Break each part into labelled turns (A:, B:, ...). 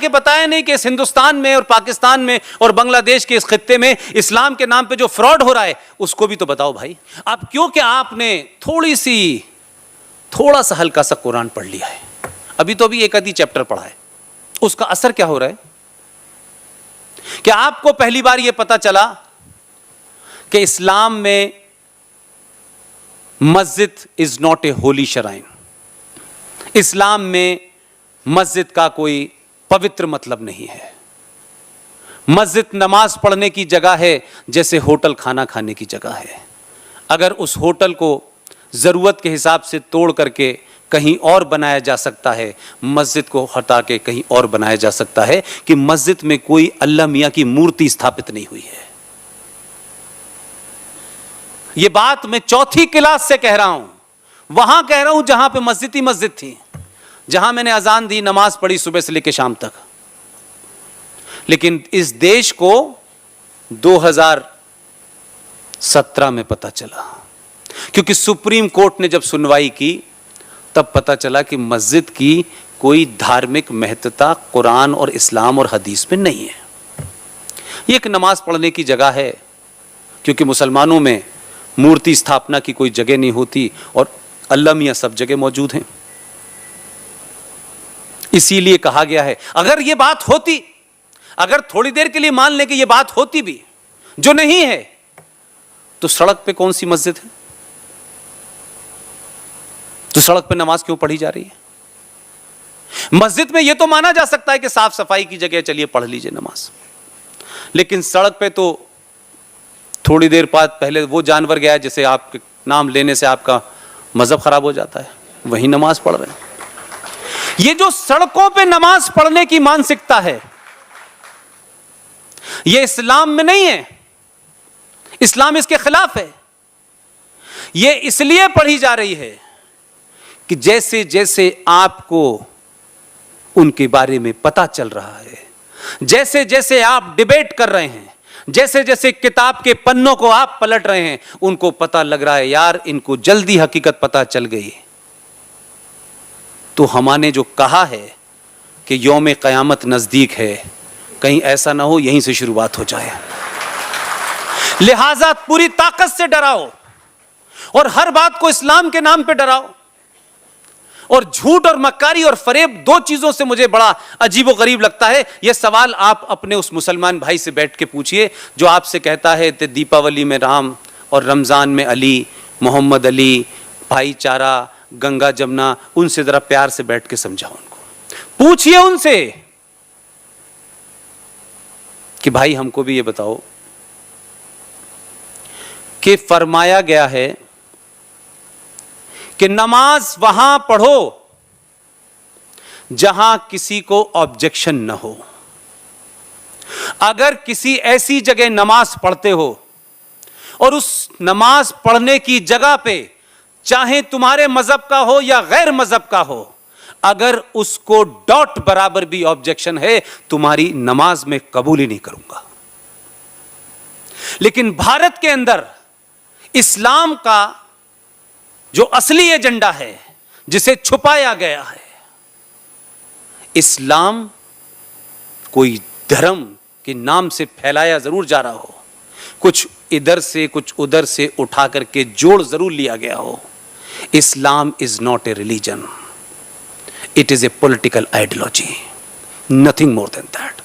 A: जाके बताया नहीं कि इस हिंदुस्तान में और पाकिस्तान में और बांग्लादेश के इस खित्ते में इस्लाम के नाम पे जो फ्रॉड हो रहा है उसको भी तो बताओ भाई। अब क्योंकि आपने थोड़ा सा हल्का सा कुरान पढ़ लिया है, अभी तो अभी एक आधी चैप्टर पढ़ा है, उसका असर क्या हो रहा है कि आपको पहली बार यह पता चला कि इस्लाम में मस्जिद is not A Holi shrine. इस्लाम में मस्जिद का कोई पवित्र मतलब नहीं है। मस्जिद नमाज पढ़ने की जगह है जैसे होटल खाना खाने की जगह है। अगर उस होटल को जरूरत के हिसाब से तोड़ करके कहीं और बनाया जा सकता है, मस्जिद को हटा के कहीं और बनाया जा सकता है कि मस्जिद में कोई अल्लाह मियां की मूर्ति स्थापित नहीं हुई है। यह बात मैं चौथी क्लास से कह रहा हूं, वहां कह रहा हूं जहां पे मस्जिद ही मस्जिद थी, जहां मैंने अजान दी, नमाज पढ़ी सुबह से लेकर शाम तक। लेकिन इस देश को 2017 में पता चला, क्योंकि सुप्रीम कोर्ट ने जब सुनवाई की तब पता चला कि मस्जिद की कोई धार्मिक महत्ता कुरान और इस्लाम और हदीस में नहीं है। ये एक नमाज पढ़ने की जगह है, क्योंकि मुसलमानों में मूर्ति स्थापना की कोई जगह नहीं होती और अल्लाह मियां सब जगह मौजूद हैं। इसीलिए कहा गया है, अगर ये बात होती, अगर थोड़ी देर के लिए मान लें कि ये बात होती भी, जो नहीं है, तो सड़क पे कौन सी मस्जिद है? तो सड़क पे नमाज क्यों पढ़ी जा रही है? मस्जिद में यह तो माना जा सकता है कि साफ सफाई की जगह, चलिए पढ़ लीजिए नमाज, लेकिन सड़क पे तो थोड़ी देर बाद पहले वो जानवर गया जैसे आपके नाम लेने से आपका मजहब खराब हो जाता है, वही नमाज पढ़ रहे हैं। ये जो सड़कों पे नमाज पढ़ने की मानसिकता है, ये इस्लाम में नहीं है, इस्लाम इसके खिलाफ है। ये इसलिए पढ़ी जा रही है कि जैसे जैसे आपको उनके बारे में पता चल रहा है, जैसे जैसे आप डिबेट कर रहे हैं, जैसे जैसे किताब के पन्नों को आप पलट रहे हैं, उनको पता लग रहा है यार इनको जल्दी हकीकत पता चल गई। तो हमने जो कहा है कि यौम क़यामत नजदीक है, कहीं ऐसा ना हो यहीं से शुरुआत हो जाए। लिहाजा पूरी ताकत से डराओ और हर बात को इस्लाम के नाम पे डराओ। और झूठ और मक्कारी और फरेब, दो चीजों से मुझे बड़ा अजीब और गरीब लगता है। यह सवाल आप अपने उस मुसलमान भाई से बैठ के पूछिए जो आपसे कहता है कि दीपावली में राम और रमजान में अली, मोहम्मद अली, भाईचारा, गंगा जमुना, उनसे जरा प्यार से बैठ के समझाओ। उनको पूछिए उनसे कि भाई हमको भी ये बताओ कि फरमाया गया है कि नमाज वहां पढ़ो जहां किसी को ऑब्जेक्शन न हो। अगर किसी ऐसी जगह नमाज पढ़ते हो और उस नमाज पढ़ने की जगह पे चाहे तुम्हारे मजहब का हो या गैर मजहब का हो, अगर उसको डॉट बराबर भी ऑब्जेक्शन है, तुम्हारी नमाज में कबूल ही नहीं करूंगा। लेकिन भारत के अंदर इस्लाम का जो असली एजेंडा है, जिसे छुपाया गया है, इस्लाम कोई धर्म के नाम से फैलाया जरूर जा रहा हो, कुछ इधर से कुछ उधर से उठा करके जोड़ जरूर लिया गया हो। Islam is not a religion, it is a political ideology, nothing more than that.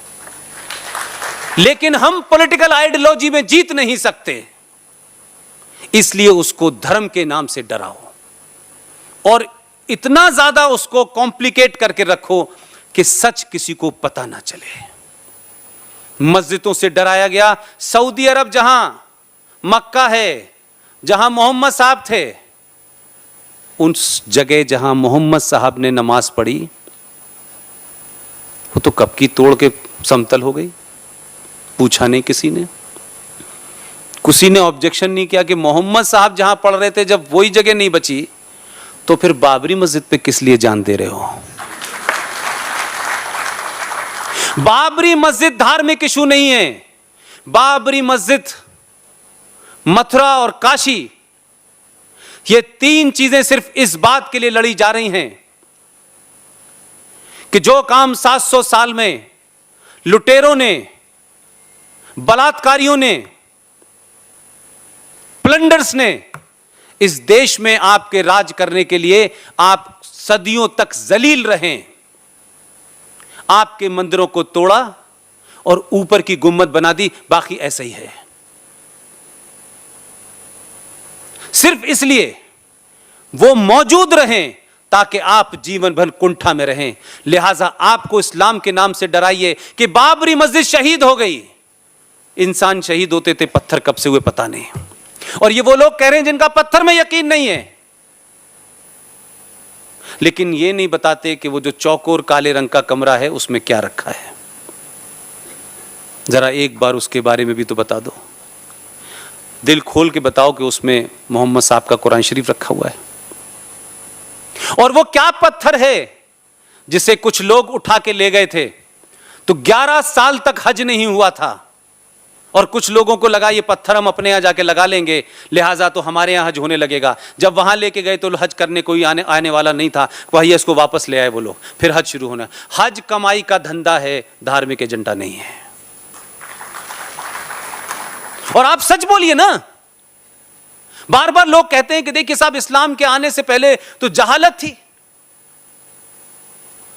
A: लेकिन हम पॉलिटिकल आइडियोलॉजी में जीत नहीं सकते, इसलिए उसको धर्म के नाम से डराओ और इतना ज्यादा उसको कॉम्प्लिकेट करके रखो कि सच किसी को पता ना चले। मस्जिदों से डराया गया। सऊदी अरब जहां मक्का है, जहां मोहम्मद साहब थे, उस जगह जहां मोहम्मद साहब ने नमाज पढ़ी वो तो कब की तोड़ के समतल हो गई। पूछा नहीं किसी ने, किसी ने ऑब्जेक्शन नहीं किया कि मोहम्मद साहब जहां पढ़ रहे थे, जब वही जगह नहीं बची तो फिर बाबरी मस्जिद पे किस लिए जान दे रहे हो। बाबरी मस्जिद धार्मिक इशू नहीं है। बाबरी मस्जिद, मथुरा और काशी, ये तीन चीजें सिर्फ इस बात के लिए लड़ी जा रही हैं कि जो काम 700 साल में लुटेरों ने, बलात्कारियों ने, प्लंडर्स ने इस देश में आपके राज करने के लिए आप सदियों तक जलील रहे। आपके मंदिरों को तोड़ा और ऊपर की गुम्मद बना दी, बाकी ऐसा ही है। सिर्फ इसलिए वो मौजूद रहें ताकि आप जीवन भर कुंठा में रहें। लिहाजा आपको इस्लाम के नाम से डराइए कि बाबरी मस्जिद शहीद हो गई। इंसान शहीद होते थे, पत्थर कब से हुए पता नहीं। और ये वो लोग कह रहे हैं जिनका पत्थर में यकीन नहीं है, लेकिन ये नहीं बताते कि वो जो चौकोर काले रंग का कमरा है उसमें क्या रखा है। जरा एक बार उसके बारे में भी तो बता दो। दिल खोल के बताओ कि उसमें मोहम्मद साहब का कुरान शरीफ रखा हुआ है। और वो क्या पत्थर है जिसे कुछ लोग उठा के ले गए थे, तो 11 साल तक हज नहीं हुआ था। और कुछ लोगों को लगा ये पत्थर हम अपने यहां जाके लगा लेंगे, लिहाजा तो हमारे यहां हज होने लगेगा। जब वहां लेके गए तो हज करने कोई आने वाला नहीं था, वही इसको वापस ले आए वो लोग, फिर हज शुरू होना। हज कमाई का धंधा है, धार्मिक एजेंडा नहीं है। और आप सच बोलिए ना। बार बार लोग कहते हैं कि देखिए साहब, इस्लाम के आने से पहले तो जहालत थी,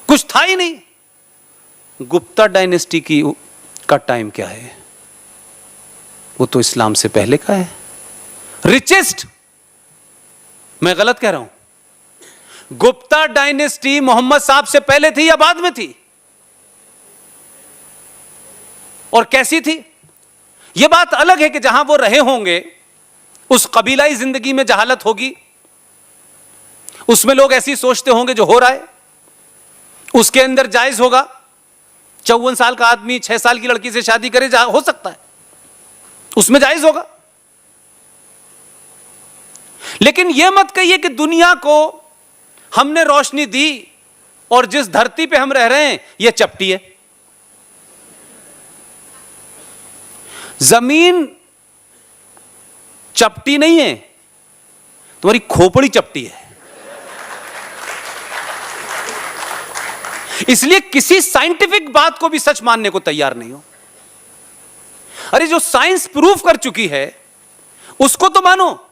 A: कुछ था ही नहीं। गुप्ता डायनेस्टी का टाइम क्या है? वो तो इस्लाम से पहले का है। रिचेस्ट, मैं गलत कह रहा हूं? गुप्ता डायनेस्टी मोहम्मद साहब से पहले थी या बाद में थी? और कैसी थी? यह बात अलग है कि जहां वो रहे होंगे उस कबीलाई जिंदगी में जहालत होगी, उसमें लोग ऐसी सोचते होंगे जो हो रहा है, उसके अंदर जायज होगा। 54 साल का आदमी 6 साल की लड़की से शादी करे, हो सकता है, उसमें जायज होगा। लेकिन यह मत कहिए कि दुनिया को हमने रोशनी दी और जिस धरती पे हम रह रहे हैं यह चपटी है। जमीन चपटी नहीं है, तुम्हारी खोपड़ी चपटी है। इसलिए किसी साइंटिफिक बात को भी सच मानने को तैयार नहीं हो। अरे जो साइंस प्रूफ कर चुकी है उसको तो मानो।